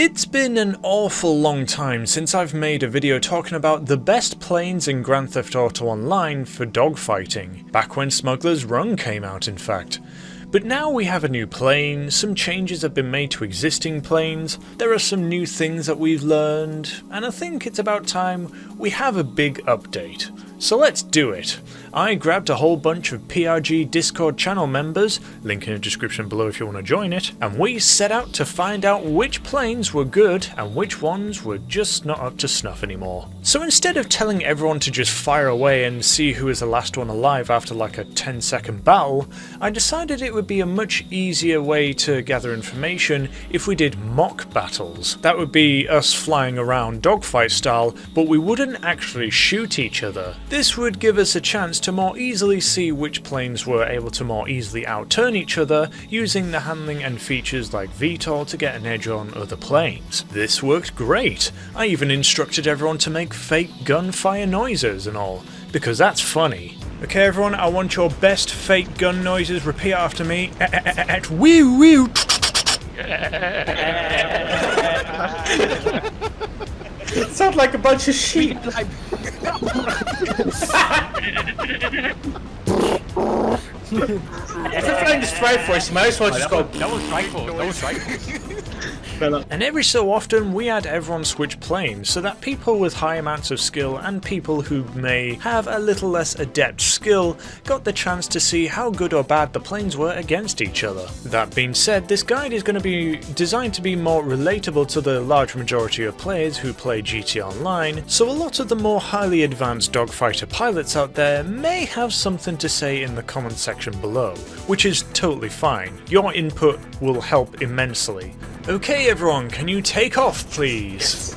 It's been an awful long time since I've made a video talking about the best planes in Grand Theft Auto Online for dogfighting, back when Smuggler's Run came out in fact. But now we have a new plane, some changes have been made to existing planes, there are some new things that we've learned, and I think it's about time we have a big update. So let's do it. I grabbed a whole bunch of PRG Discord channel members, link in the description below if you want to join it, and we set out to find out which planes were good and which ones were just not up to snuff anymore. So instead of telling everyone to just fire away and see who is the last one alive after like a 10-second battle, I decided it would be a much easier way to gather information if we did mock battles. That would be us flying around dogfight style, but we wouldn't actually shoot each other. This would give us a chance to more easily see which planes were able to more easily outturn each other using the handling and features like VTOL to get an edge on other planes. This worked great. I even instructed everyone to make fake gunfire noises and all, because that's funny. Okay everyone, I want your best fake gun noises. Repeat after me. Wee wee. It sounds like a bunch of sheep. If you're flying the Strikeforce, you might as well just go. That was Strikeforce. And every so often we had everyone switch planes so that people with high amounts of skill and people who may have a little less adept skill got the chance to see how good or bad the planes were against each other. That being said, this guide is going to be designed to be more relatable to the large majority of players who play GT Online, so a lot of the more highly advanced dogfighter pilots out there may have something to say in the comment section below, which is totally fine. Your input will help immensely. Okay everyone, can you take off please? Yes.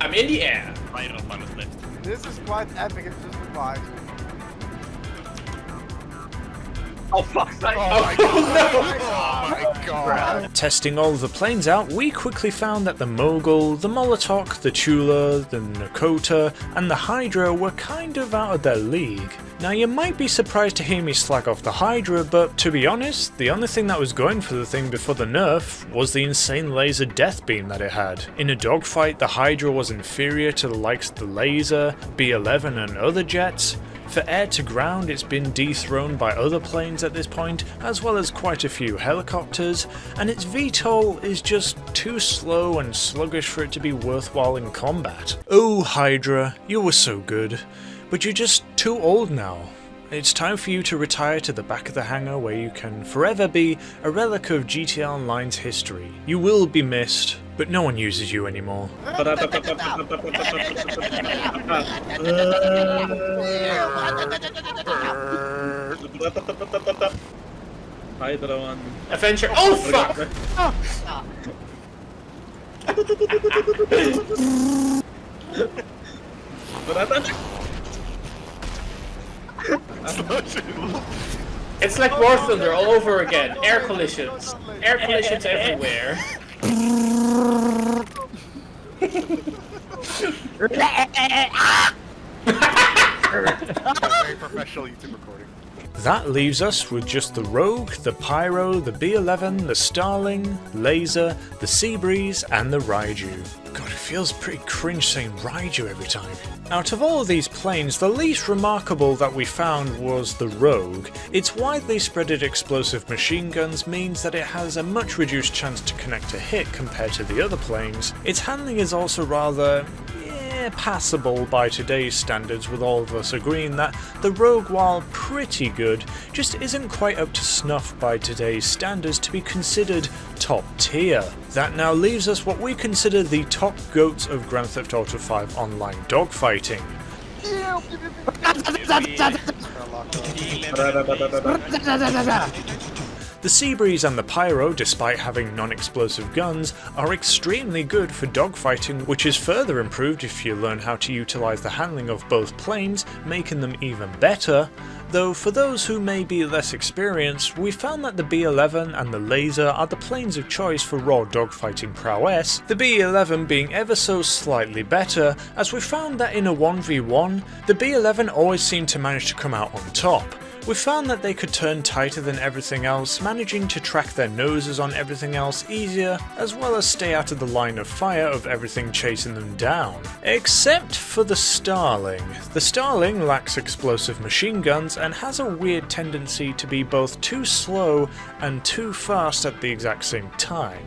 I'm in the air. Pyro on his left. This is quite epic, it's just revised. Oh fuck! Oh my god! Oh my god! Testing all of the planes out, we quickly found that the Mogul, the Molotok, the Tula, the Nokota, and the Hydra were kind of out of their league. Now you might be surprised to hear me slag off the Hydra, but to be honest, the only thing that was going for the thing before the nerf was the insane laser death beam that it had. In a dogfight, the Hydra was inferior to the likes of the laser, B11 and other jets. For air to ground, it's been dethroned by other planes at this point, as well as quite a few helicopters, and its VTOL is just too slow and sluggish for it to be worthwhile in combat. Oh Hydra, you were so good, but you're just too old now. It's time for you to retire to the back of the hangar where you can forever be a relic of GTA Online's history. You will be missed, but no one uses you anymore. Hydra one. Adventure. Oh fuck! It's like War Thunder all over again. Air collisions. Air collisions everywhere. Very professional YouTube recording. That leaves us with just the Rogue, the Pyro, the B11, the Starling, Laser, the Seabreeze, and the Raiju. God, it feels pretty cringe saying Raiju every time. Out of all of these planes, the least remarkable that we found was the Rogue. Its widely spreaded explosive machine guns means that it has a much reduced chance to connect a hit compared to the other planes. Its handling is also rather passable by today's standards, with all of us agreeing that the Rogue, while pretty good, just isn't quite up to snuff by today's standards to be considered top tier. That now leaves us what we consider the top goats of Grand Theft Auto 5 online dogfighting. The Seabreeze and the Pyro, despite having non-explosive guns, are extremely good for dogfighting, which is further improved if you learn how to utilise the handling of both planes, making them even better. Though for those who may be less experienced, we found that the B11 and the Laser are the planes of choice for raw dogfighting prowess, the B11 being ever so slightly better, as we found that in a 1v1, the B11 always seemed to manage to come out on top. We found that they could turn tighter than everything else, managing to track their noses on everything else easier, as well as stay out of the line of fire of everything chasing them down. Except for the Starling. The Starling lacks explosive machine guns and has a weird tendency to be both too slow and too fast at the exact same time.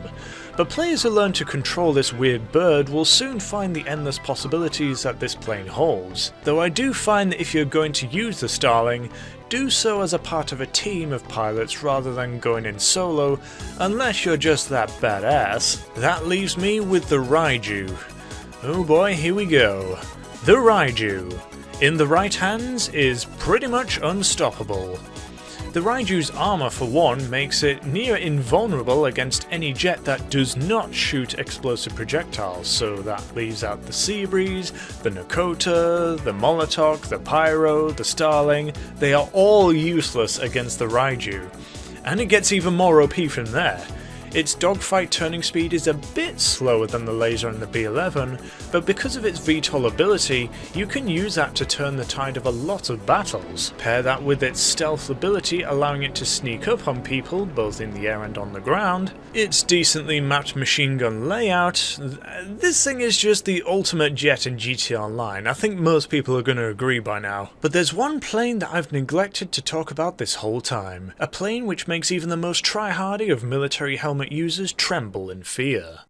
But players who learn to control this weird bird will soon find the endless possibilities that this plane holds. Though I do find that if you're going to use the Starling, do so as a part of a team of pilots rather than going in solo, unless you're just that badass. That leaves me with the Raiju. Oh boy, here we go. The Raiju. In the right hands is pretty much unstoppable. The Raiju's armor for one makes it near invulnerable against any jet that does not shoot explosive projectiles, so that leaves out the Seabreeze, the Nokota, the Molotok, the Pyro, the Starling. They are all useless against the Raiju. And it gets even more OP from there. Its dogfight turning speed is a bit slower than the laser and the B11, but because of its VTOL ability, you can use that to turn the tide of a lot of battles. Pair that with its stealth ability allowing it to sneak up on people, both in the air and on the ground. Its decently mapped machine gun layout. This thing is just the ultimate jet in GT Online. I think most people are going to agree by now. But there's one plane that I've neglected to talk about this whole time. A plane which makes even the most try-hardy of military helmet users tremble in fear.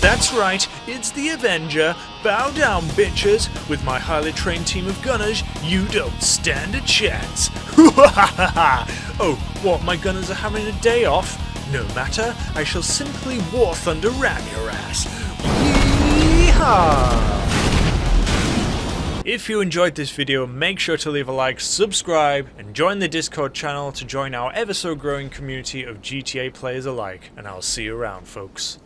That's right, it's the Avenger. Bow down, bitches. With my highly trained team of gunners, you don't stand a chance. Oh, what, my gunners are having a day off? No matter, I shall simply War Thunder ram your ass. Yeehaw! If you enjoyed this video, make sure to leave a like, subscribe, and join the Discord channel to join our ever so growing community of GTA players alike, and I'll see you around, folks.